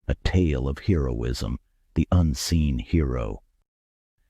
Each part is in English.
A Tale of Heroism, the unseen hero.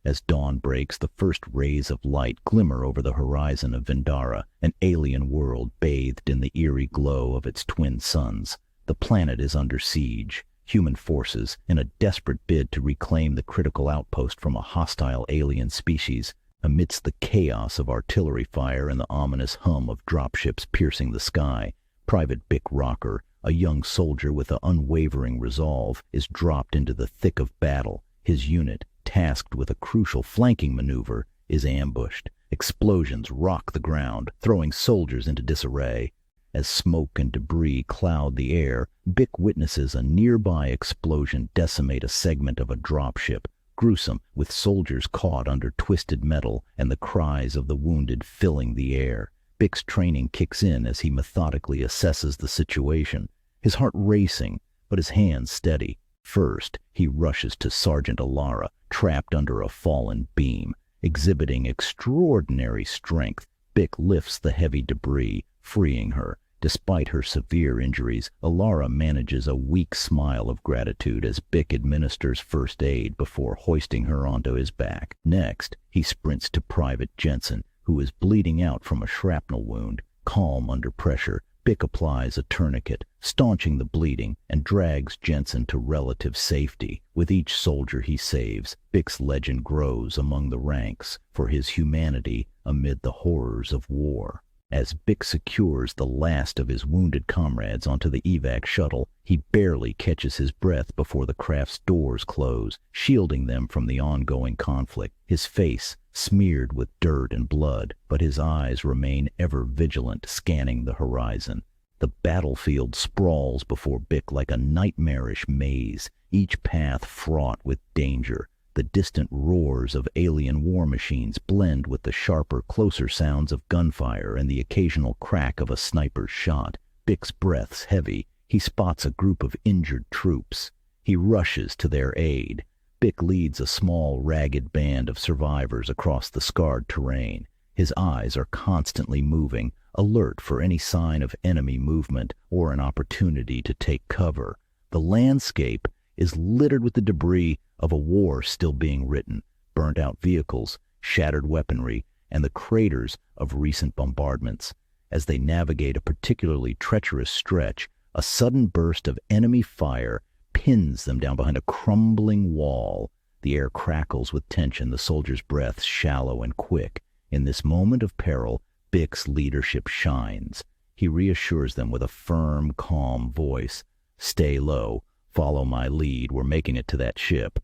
As dawn breaks, the first rays of light glimmer over the horizon of Vendara, an alien world bathed in the eerie glow of its twin suns. The planet is under siege. Human forces, in a desperate bid to reclaim the critical outpost from a hostile alien species, amidst the chaos of artillery fire and the ominous hum of dropships piercing the sky, Private Bick Rocker, a young soldier with an unwavering resolve, is dropped into the thick of battle. His unit, tasked with a crucial flanking maneuver, is ambushed. Explosions rock the ground, throwing soldiers into disarray. As smoke and debris cloud the air, Bick witnesses a nearby explosion decimate a segment of a dropship, gruesome, with soldiers caught under twisted metal and the cries of the wounded filling the air. Bick's training kicks in as he methodically assesses the situation, his heart racing, but his hands steady. First, he rushes to Sergeant Alara, trapped under a fallen beam. Exhibiting extraordinary strength, Bick lifts the heavy debris, freeing her. Despite her severe injuries, Alara manages a weak smile of gratitude as Bick administers first aid before hoisting her onto his back. Next, he sprints to Private Jensen, who is bleeding out from a shrapnel wound. Calm under pressure, Bick applies a tourniquet, staunching the bleeding, and drags Jensen to relative safety. With each soldier he saves, Bick's legend grows among the ranks for his humanity amid the horrors of war. As Bick secures the last of his wounded comrades onto the evac shuttle, he barely catches his breath before the craft's doors close, shielding them from the ongoing conflict. His face smeared with dirt and blood, but his eyes remain ever vigilant, scanning the horizon. The battlefield sprawls before Bick like a nightmarish maze, each path fraught with danger. The distant roars of alien war machines blend with the sharper, closer sounds of gunfire and the occasional crack of a sniper's shot. Bick's breath's heavy. He spots a group of injured troops. He rushes to their aid. Bick leads a small, ragged band of survivors across the scarred terrain. His eyes are constantly moving, alert for any sign of enemy movement or an opportunity to take cover. The landscape is littered with the debris of a war still being written, burnt-out vehicles, shattered weaponry, and the craters of recent bombardments. As they navigate a particularly treacherous stretch, a sudden burst of enemy fire pins them down behind a crumbling wall. The air crackles with tension, the soldiers' breaths shallow and quick. In this moment of peril, Bick's leadership shines. He reassures them with a firm, calm voice. "Stay low. Follow my lead. We're making it to that ship."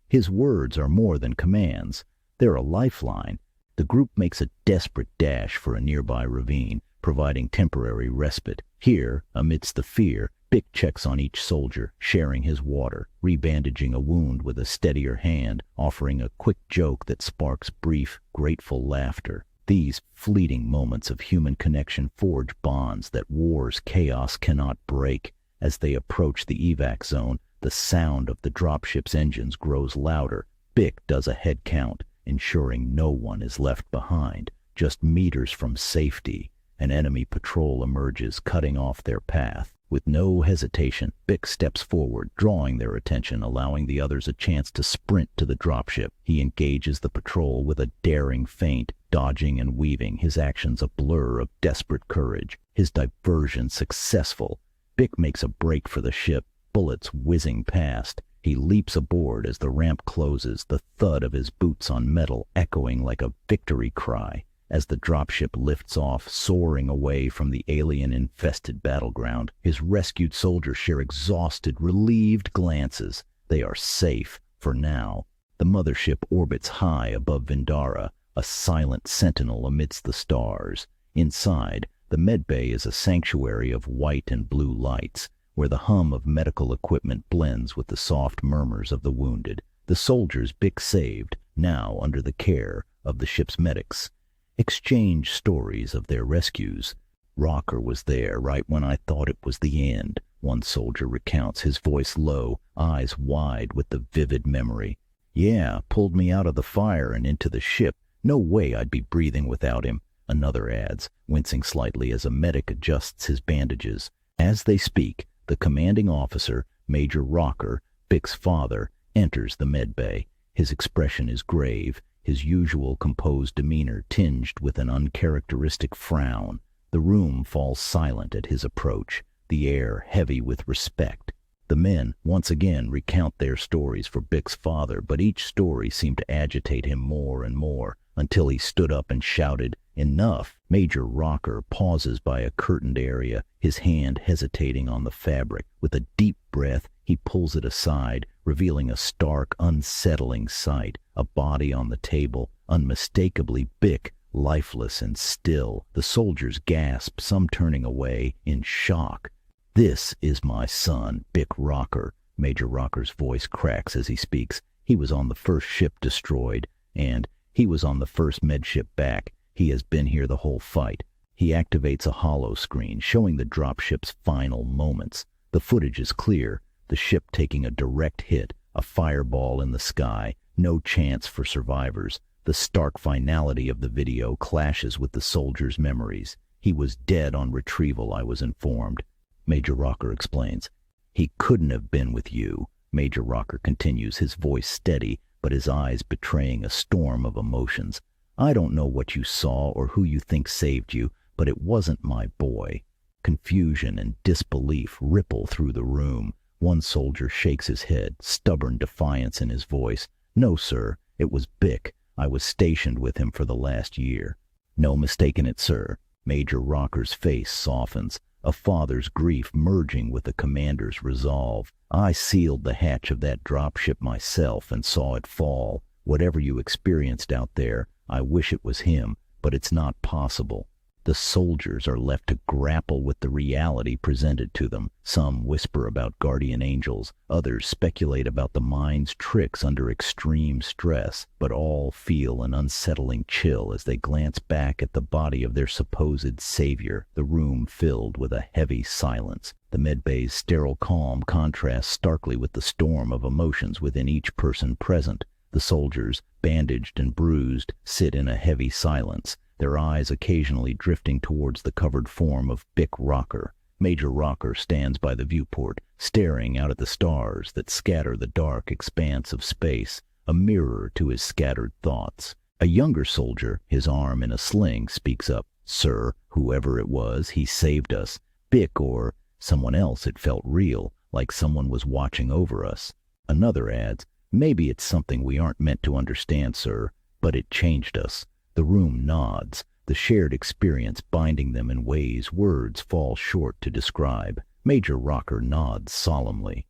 His words are more than commands. They're a lifeline. The group makes a desperate dash for a nearby ravine, providing temporary respite. Here, amidst the fear, Bick checks on each soldier, sharing his water, rebandaging a wound with a steadier hand, offering a quick joke that sparks brief, grateful laughter. These fleeting moments of human connection forge bonds that war's chaos cannot break. As they approach the evac zone, the sound of the dropship's engines grows louder. Bick does a head count, ensuring no one is left behind. Just meters from safety, an enemy patrol emerges, cutting off their path. With no hesitation, Bick steps forward, drawing their attention, allowing the others a chance to sprint to the dropship. He engages the patrol with a daring feint, dodging and weaving, his actions a blur of desperate courage. His diversion successful. Bick makes a break for the ship, bullets whizzing past. He leaps aboard as the ramp closes, the thud of his boots on metal echoing like a victory cry. As the dropship lifts off, soaring away from the alien-infested battleground, his rescued soldiers share exhausted, relieved glances. They are safe, for now. The mothership orbits high above Vendara, a silent sentinel amidst the stars. Inside, the medbay is a sanctuary of white and blue lights, where the hum of medical equipment blends with the soft murmurs of the wounded. The soldiers Bick saved, now under the care of the ship's medics, exchange stories of their rescues. "Rocker was there right when I thought it was the end," one soldier recounts, his voice low, eyes wide with the vivid memory. "Yeah, pulled me out of the fire and into the ship. No way I'd be breathing without him," another adds, wincing slightly as a medic adjusts his bandages. As they speak, the commanding officer, Major Rocker, Bick's father, enters the medbay. His expression is grave, his usual composed demeanor tinged with an uncharacteristic frown. The room falls silent at his approach, the air heavy with respect. The men once again recount their stories for Bick's father, but each story seemed to agitate him more and more, until he stood up and shouted, "Enough!" Major Rocker pauses by a curtained area, his hand hesitating on the fabric. With a deep breath, he pulls it aside, revealing a stark, unsettling sight, a body on the table, unmistakably Bick, lifeless and still. The soldiers gasp, some turning away in shock. "This is my son, Bick Rocker." Major Rocker's voice cracks as he speaks. "He was on the first ship destroyed, and he was on the first medship back. He has been here the whole fight." He activates a holo screen, showing the dropship's final moments. The footage is clear, the ship taking a direct hit, a fireball in the sky, no chance for survivors. The stark finality of the video clashes with the soldier's memories. "He was dead on retrieval, I was informed," Major Rocker explains. "He couldn't have been with you," Major Rocker continues, his voice steady, but his eyes betraying a storm of emotions. "I don't know what you saw or who you think saved you, but it wasn't my boy." Confusion and disbelief ripple through the room. One soldier shakes his head, stubborn defiance in his voice. "No, sir, it was Bick. I was stationed with him for the last year." "No mistaking it, sir." Major Rocker's face softens, a father's grief merging with the commander's resolve. "I sealed the hatch of that dropship myself and saw it fall. Whatever you experienced out there, I wish it was him, but it's not possible." The soldiers are left to grapple with the reality presented to them. Some whisper about guardian angels, others speculate about the mind's tricks under extreme stress, but all feel an unsettling chill as they glance back at the body of their supposed savior, the room filled with a heavy silence. The medbay's sterile calm contrasts starkly with the storm of emotions within each person present. The soldiers, bandaged and bruised, sit in a heavy silence, their eyes occasionally drifting towards the covered form of Bick Rocker. Major Rocker stands by the viewport, staring out at the stars that scatter the dark expanse of space, a mirror to his scattered thoughts. A younger soldier, his arm in a sling, speaks up. "Sir, whoever it was, he saved us. Bick or someone else, it felt real, like someone was watching over us." Another adds, "Maybe it's something we aren't meant to understand, sir, but it changed us." The room nods, the shared experience binding them in ways words fall short to describe. Major Rocker nods solemnly.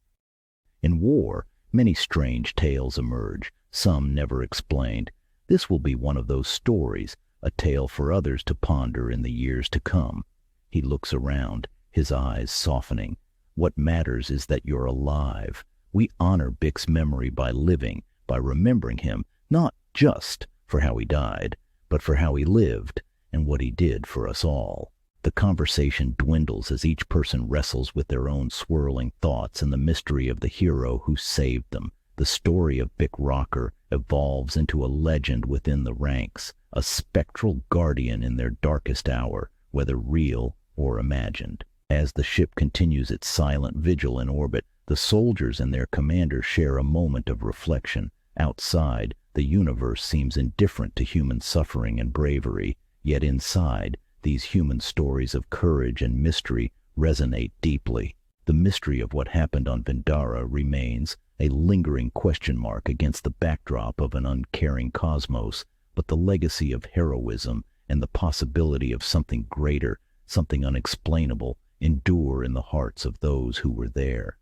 In war, many strange tales emerge, some never explained. This will be one of those stories, a tale for others to ponder in the years to come. He looks around, his eyes softening. "What matters is that you're alive. We honor Bick's memory by living, by remembering him, not just for how he died, but for how he lived and what he did for us all." The conversation dwindles as each person wrestles with their own swirling thoughts and the mystery of the hero who saved them. The story of Bick Rocker evolves into a legend within the ranks, a spectral guardian in their darkest hour, whether real or imagined. As the ship continues its silent vigil in orbit, the soldiers and their commander share a moment of reflection. Outside, the universe seems indifferent to human suffering and bravery, yet inside, these human stories of courage and mystery resonate deeply. The mystery of what happened on Vendara remains, a lingering question mark against the backdrop of an uncaring cosmos, but the legacy of heroism and the possibility of something greater, something unexplainable, endure in the hearts of those who were there.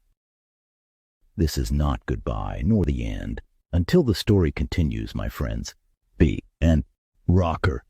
This is not goodbye, nor the end. Until the story continues, my friends, Bick and Rocker